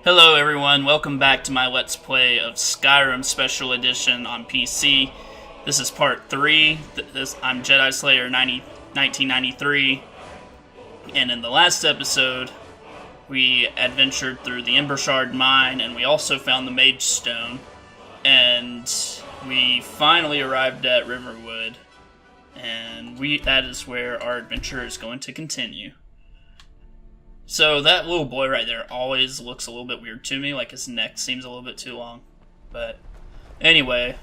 Hello everyone, welcome back to my Let's Play of Skyrim Special Edition on PC. This is part 3. I'm Jedi Slayer 1993, and in the last episode, we adventured through the Ember Shard mine, and we also found the Mage Stone, and we finally arrived at Riverwood, and that is where our adventure is going to continue. So that little boy right there always looks a little bit weird to me, like his neck seems a little bit too long. But anyway,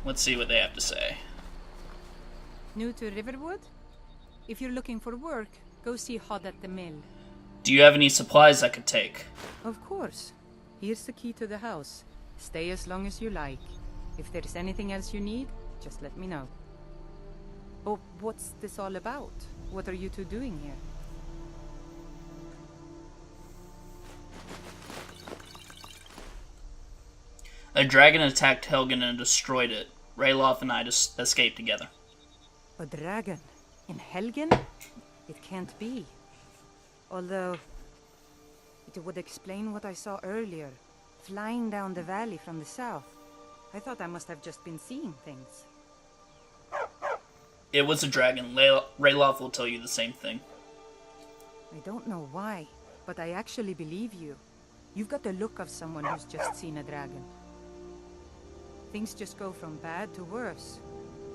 let's see what they have to say. New to Riverwood? If you're looking for work, go see Hod at the mill. Do you have any supplies I could take? Of course. Here's the key to the house. Stay as long as you like. If there's anything else you need, just let me know. Oh, what's this all about? What are you two doing here? A dragon attacked Helgen and destroyed it. Rayloff and I just escaped together. A dragon? In Helgen? It can't be. Although, it would explain what I saw earlier, flying down the valley from the south. I thought I must have just been seeing things. It was a dragon. Rayloff will tell you the same thing. I don't know why, but I actually believe you. You've got the look of someone who's just seen a dragon. Things just go from bad to worse.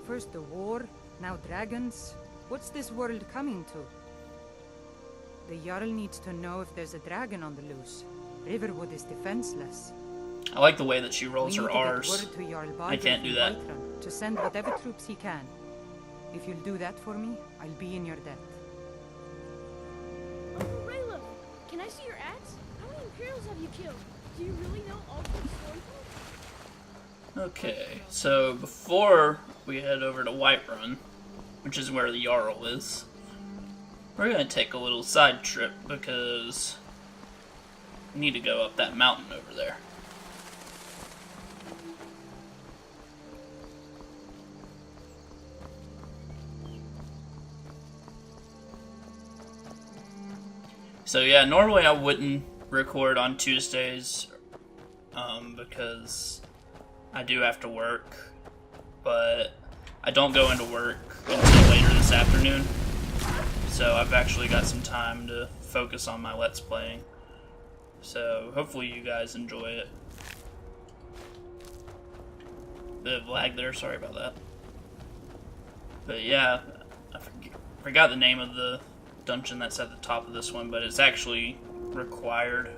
First the war, now dragons. What's this world coming to? The Jarl needs to know if there's a dragon on the loose. Riverwood is defenseless. I like the way that she rolls her R's. Word to Jarl I can't do that. To send whatever troops he can. If you'll do that for me, I'll be in your debt. Uncle Raylo, can I see your axe? How many Imperials have you killed? Do you really know all the story? Okay, so before we head over to Whiterun, which is where the Jarl is, we're going to take a little side trip because we need to go up that mountain over there. So yeah, normally I wouldn't record on Tuesdays because I do have to work, but I don't go into work until later this afternoon, so I've actually got some time to focus on my Let's Playing, so hopefully you guys enjoy it. Bit of lag there, sorry about that. But yeah, I forgot the name of the dungeon that's at the top of this one, but it's actually required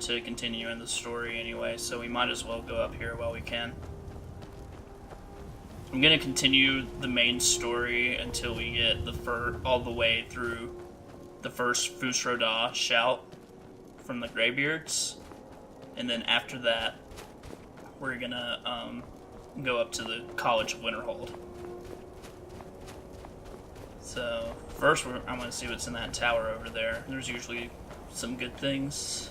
to continue in the story anyway, so we might as well go up here while we can. I'm gonna continue the main story until we get all the way through the first Fus Ro Dah shout from the Greybeards, and then after that, we're gonna go up to the College of Winterhold. So first, I'm gonna see what's in that tower over there. There's usually some good things.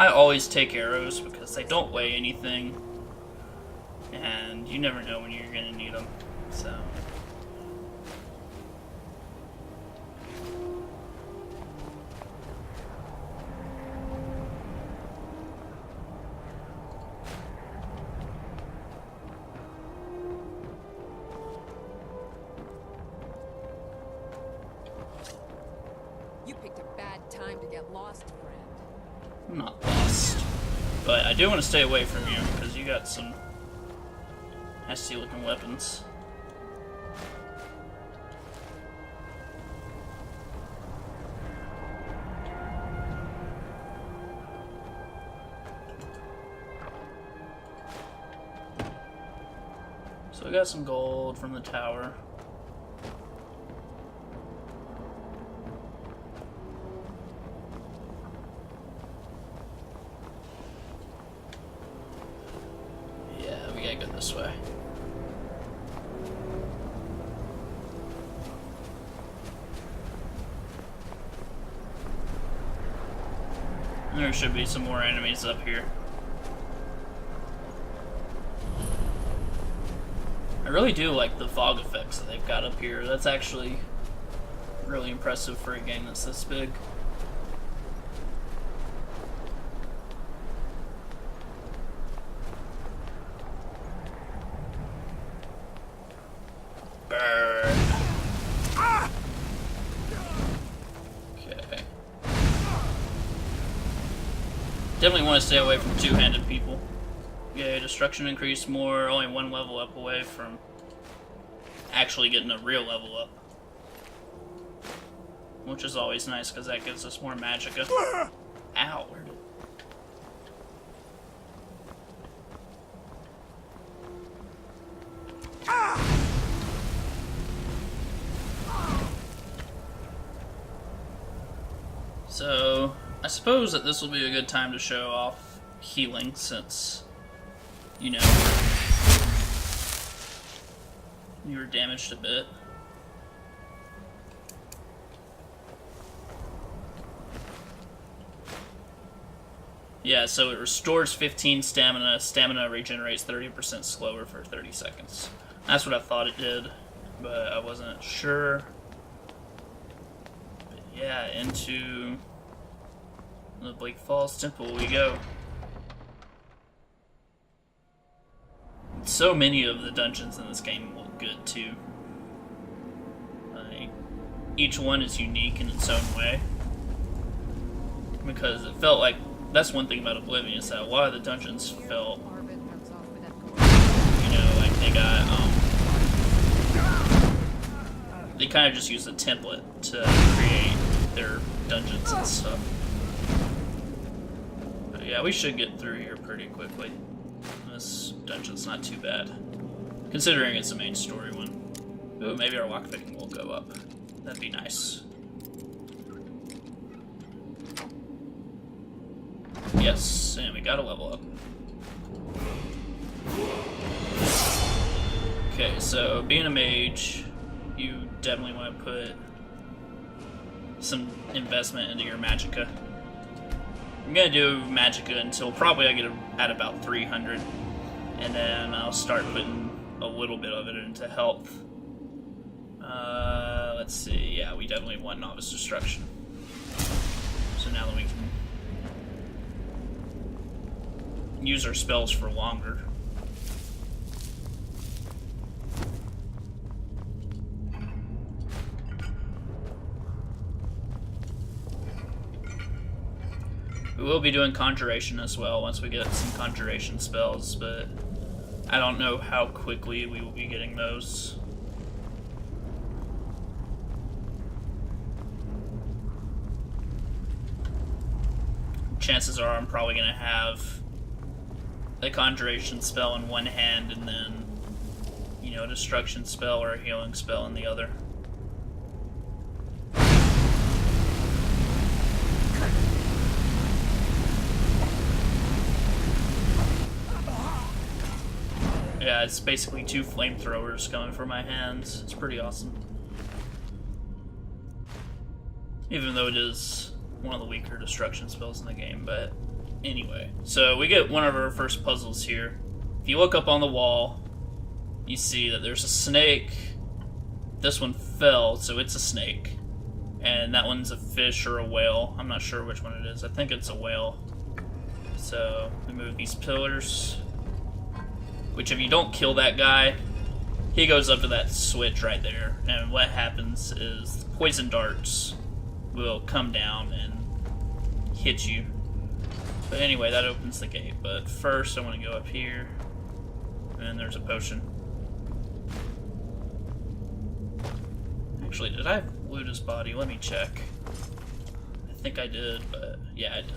I always take arrows because they don't weigh anything, and you never know when you're going to need them, so. You picked a bad time to get lost, friend. I'm not lost, but I do want to stay away from you because you got some nasty looking weapons. So I got some gold from the tower. Go this way. There should be some more enemies up here. I really do like the fog effects that they've got up here. That's actually really impressive for a game that's this big. Burn. Okay. Definitely want to stay away from two-handed people. Yeah, destruction increased more, only one level up away from actually getting a real level up. Which is always nice, because that gives us more magicka. Ow, where did... So, I suppose that this will be a good time to show off healing, since, you know, you were damaged a bit. Yeah, so it restores 15 stamina. Stamina regenerates 30% slower for 30 seconds. That's what I thought it did, but I wasn't sure. But yeah, into the Bleak Falls Temple we go. So many of the dungeons in this game look good too. Like, each one is unique in its own way. Because it felt like, that's one thing about Oblivion, is that a lot of the dungeons felt, you know, like they got, they kind of just used a template to create their dungeons and stuff. But yeah, we should get through here pretty quickly. This dungeon's not too bad, considering it's the main story one. Ooh, maybe our lockpicking will go up. That'd be nice. Yes, and we got a level up. Okay, so being a mage, you definitely want to put some investment into your magicka. I'm gonna do magicka until probably I get at about 300, and then I'll start putting a little bit of it into health. Let's see, yeah, we definitely want Novice Destruction. So now that we can use our spells for longer. We will be doing Conjuration as well once we get some Conjuration spells, but I don't know how quickly we will be getting those. Chances are I'm probably going to have a Conjuration spell in one hand and then, you know, a Destruction spell or a Healing spell in the other. Yeah, it's basically 2 flamethrowers coming from my hands. It's pretty awesome. Even though it is one of the weaker Destruction spells in the game, but anyway. So we get one of our first puzzles here. If you look up on the wall, you see that there's a snake. This one fell, so it's a snake. And that one's a fish or a whale. I'm not sure which one it is. I think it's a whale. So we move these pillars. Which, if you don't kill that guy, he goes up to that switch right there. And what happens is poison darts will come down and hit you. But anyway, that opens the gate. But first, I want to go up here. And there's a potion. Actually, did I loot his body? Let me check. I think I did, but yeah, I did.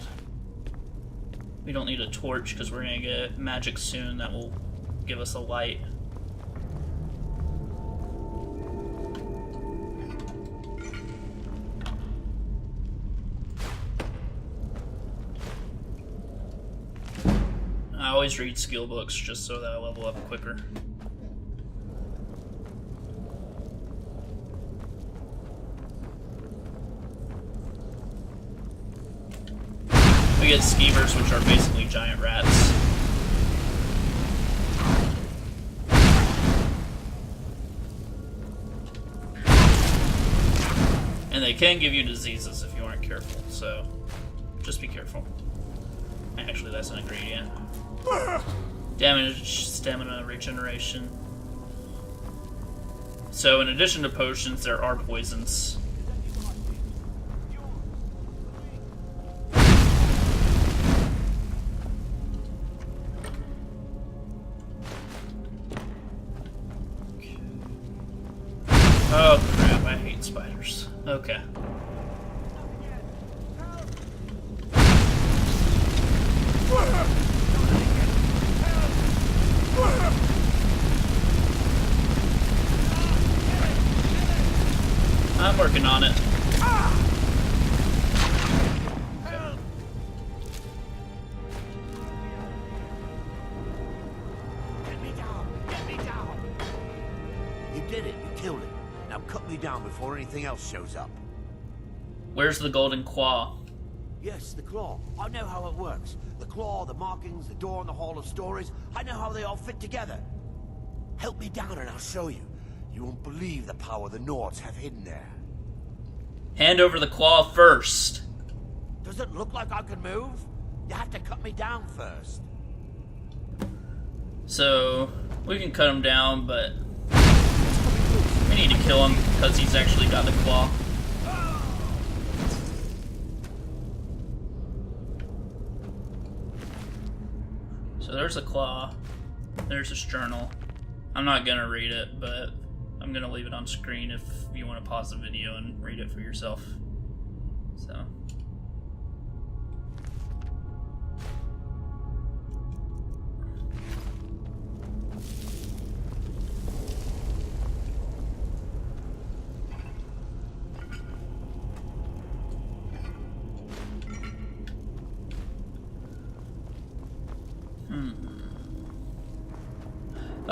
We don't need a torch because we're going to get magic soon that will give us a light. I always read skill books just so that I level up quicker. We get skeevers, which are basically giant rats. And they can give you diseases if you aren't careful, so just be careful. Actually, that's an ingredient. Damage, stamina, regeneration. So in addition to potions, there are poisons. Oh crap, I hate spiders. Okay. I'm working on it. Okay. Get me down! Get me down! You did it. You killed it. Now cut me down before anything else shows up. Where's the golden claw? Yes, the claw. I know how it works. The claw, the markings, the door in the Hall of Stories. I know how they all fit together. Help me down and I'll show you. You won't believe the power the Nords have hidden there. Hand over the claw first. Does it look like I can move? You have to cut me down first. So, we can cut him down, but we need to kill him because he's actually got the claw. So there's a claw. There's his journal. I'm not gonna read it, but I'm gonna leave it on screen if you want to pause the video and read it for yourself. So.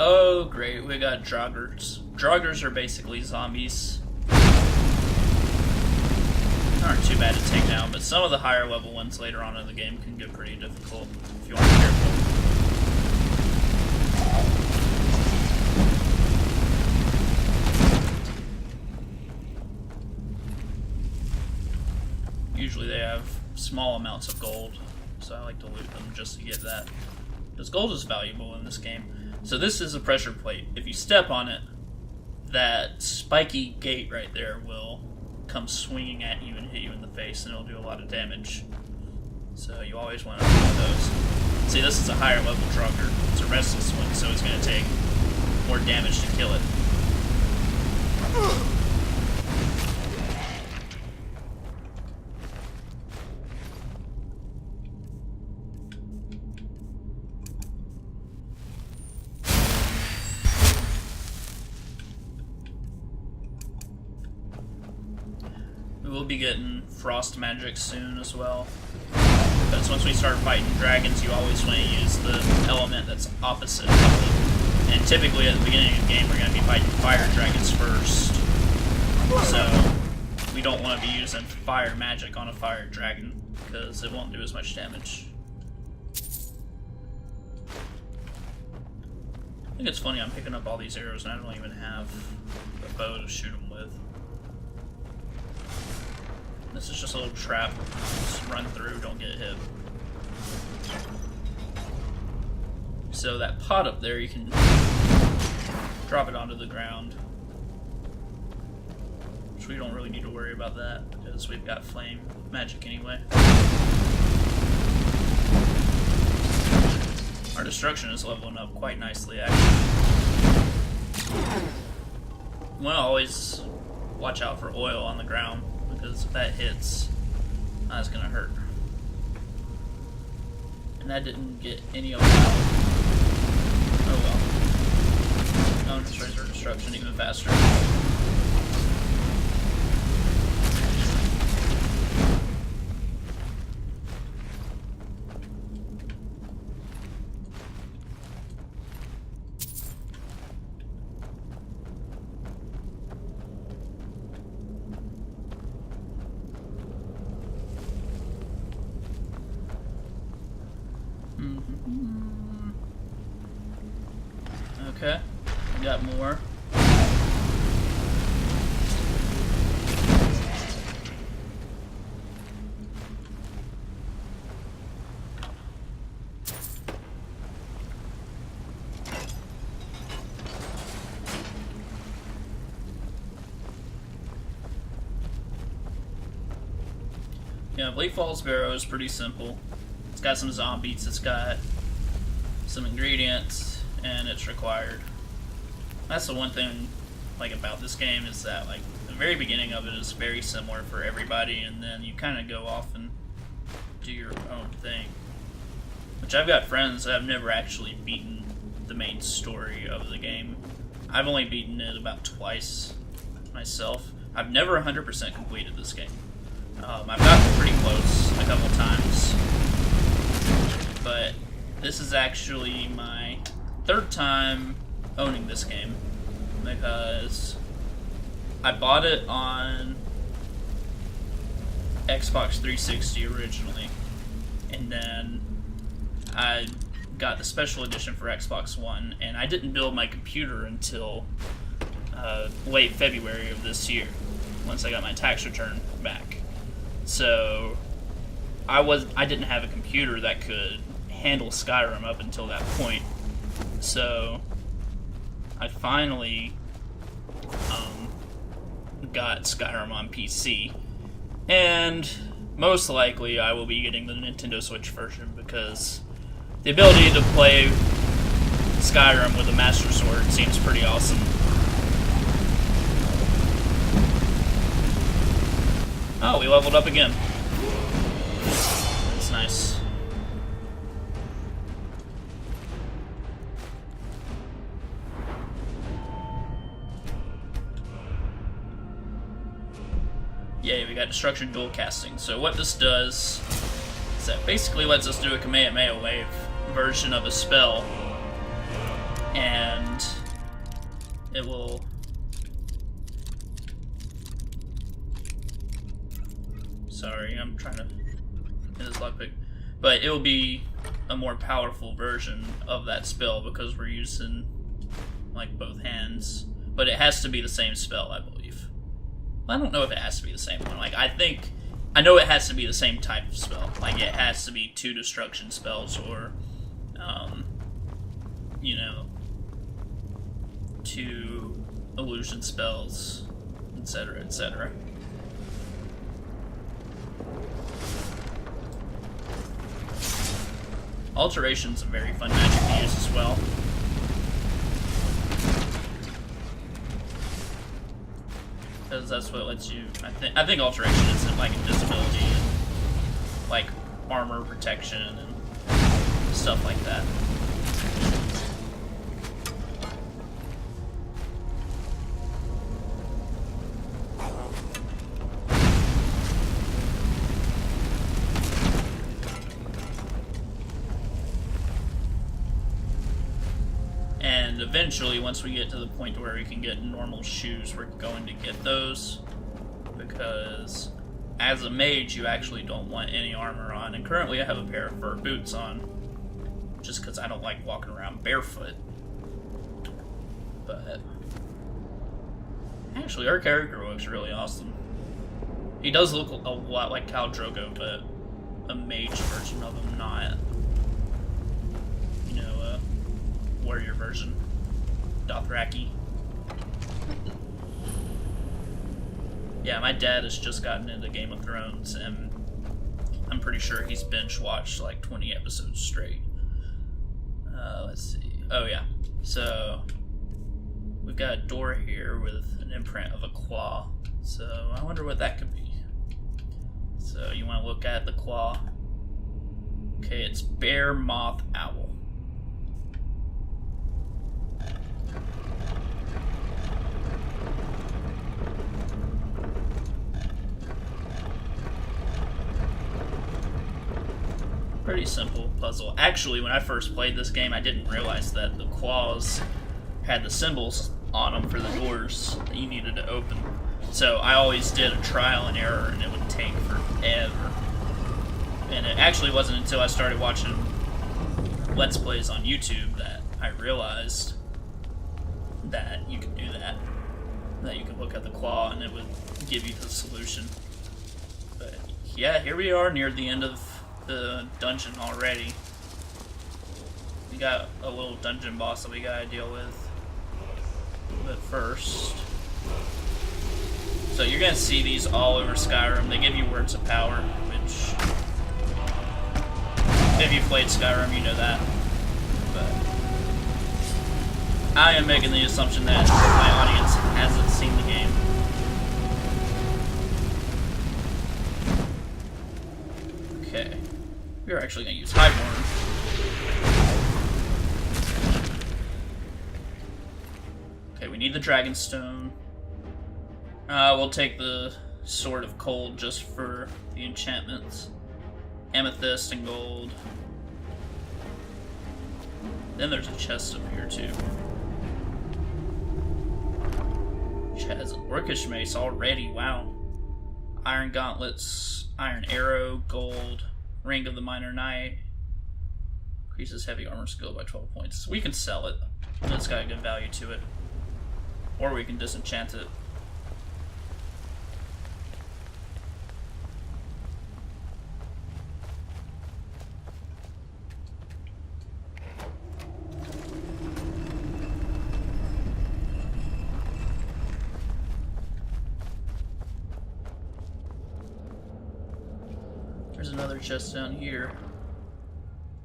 Oh, great. We got Draugrs. Draugrs are basically zombies. Aren't too bad to take down, but some of the higher level ones later on in the game can get pretty difficult if you aren't careful. Usually they have small amounts of gold, so I like to loot them just to get that. Because gold is valuable in this game. So this is a pressure plate. If you step on it, that spiky gate right there will come swinging at you and hit you in the face, and it'll do a lot of damage. So you always want to avoid those. See, this is a higher level Draugr. It's a restless one, so it's going to take more damage to kill it. We'll be getting frost magic soon as well. Because once we start fighting dragons, you always want to use the element that's opposite. And typically at the beginning of the game, we're going to be fighting fire dragons first. So we don't want to be using fire magic on a fire dragon, because it won't do as much damage. I think it's funny, I'm picking up all these arrows and I don't even have a bow to shoot them with. This is just a little trap. Just run through, don't get hit. So that pot up there, you can drop it onto the ground. Which we don't really need to worry about that, because we've got flame magic anyway. Our destruction is leveling up quite nicely, actually. You want to always watch out for oil on the ground, because if that hits, that's gonna hurt. And that didn't get any of that. Oh well. No, just raise our destruction even faster. Okay, we got more. Yeah, Bleak Falls Barrow is pretty simple. It's got some zombies, it's got some ingredients, and it's required. That's the one thing like about this game is that like the very beginning of it is very similar for everybody, and then you kind of go off and do your own thing. Which I've got friends that have never actually beaten the main story of the game. I've only beaten it about twice myself. I've never 100% completed this game. I've gotten pretty close a couple times, but this is actually my third time owning this game because I bought it on Xbox 360 originally, and then I got the special edition for Xbox One, and I didn't build my computer until late February of this year, once I got my tax return back. So I didn't have a computer that could handle Skyrim up until that point. So I finally got Skyrim on PC, and most likely I will be getting the Nintendo Switch version because the ability to play Skyrim with a Master Sword seems pretty awesome. Oh, we leveled up again. That's nice. Yay, we got Destruction Dual Casting. So what this does is that basically lets us do a Kamehameha Wave version of a spell. And it will... Sorry, I'm trying to get this lockpick. But it will be a more powerful version of that spell because we're using like both hands. But it has to be the same spell, I believe. I don't know if it has to be the same one. Like, I know it has to be the same type of spell. Like, it has to be 2 destruction spells or, you know, 2 illusion spells, etc., etc. Alteration's a very fun magic to use as well. Because that's what lets you... I think Alteration is like invisibility and like armor protection and stuff like that. And eventually, once we get to the point where we can get normal shoes, we're going to get those. Because as a mage, you actually don't want any armor on. And currently I have a pair of fur boots on, just because I don't like walking around barefoot. But actually, our character looks really awesome. He does look a lot like Khal Drogo, but a mage version of him, not, you know, a warrior version. Dothraki. Yeah, my dad has just gotten into Game of Thrones, and I'm pretty sure he's binge watched like 20 episodes straight. Let's see. Oh yeah. So we've got a door here with an imprint of a claw. So I wonder what that could be. So you want to look at the claw. Okay, it's bear, moth, owl. Pretty simple puzzle. Actually, when I first played this game, I didn't realize that the claws had the symbols on them for the doors that you needed to open. So I always did a trial and error, and it would take forever. And it actually wasn't until I started watching Let's Plays on YouTube that I realized that you could do that. That you could look at the claw and it would give you the solution. But yeah, here we are near the end of the dungeon already. We got a little dungeon boss that we gotta deal with. But first... So you're gonna see these all over Skyrim. They give you words of power, which... If you've played Skyrim, you know that. But... I am making the assumption that my audience hasn't seen the game. Okay. We're actually gonna use Highborn. Okay, we need the Dragonstone. We'll take the Sword of Cold just for the enchantments. Amethyst and gold. Then there's a chest up here too. Which has an Orcish mace already, wow. Iron gauntlets, iron arrow, gold, ring of the minor knight. Increases heavy armor skill by 12 points. We can sell it. That's got a good value to it. Or we can disenchant it. There's another chest down here.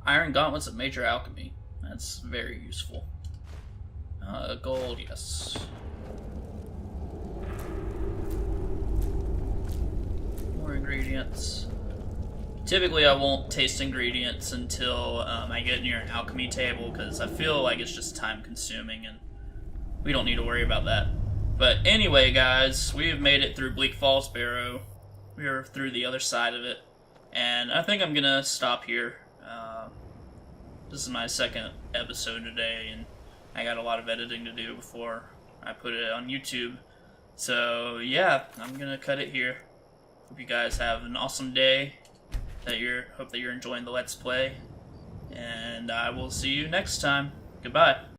Iron gauntlets of major alchemy. That's very useful. Gold, yes. More ingredients. Typically I won't taste ingredients until I get near an alchemy table, because I feel like it's just time consuming and we don't need to worry about that. But anyway guys, we have made it through Bleak Falls Barrow. We are through the other side of it. And I think I'm gonna stop here. This is my second episode today, and I got a lot of editing to do before I put it on YouTube. So yeah, I'm gonna cut it here. Hope you guys have an awesome day. Hope that you're enjoying the Let's Play, and I will see you next time. Goodbye.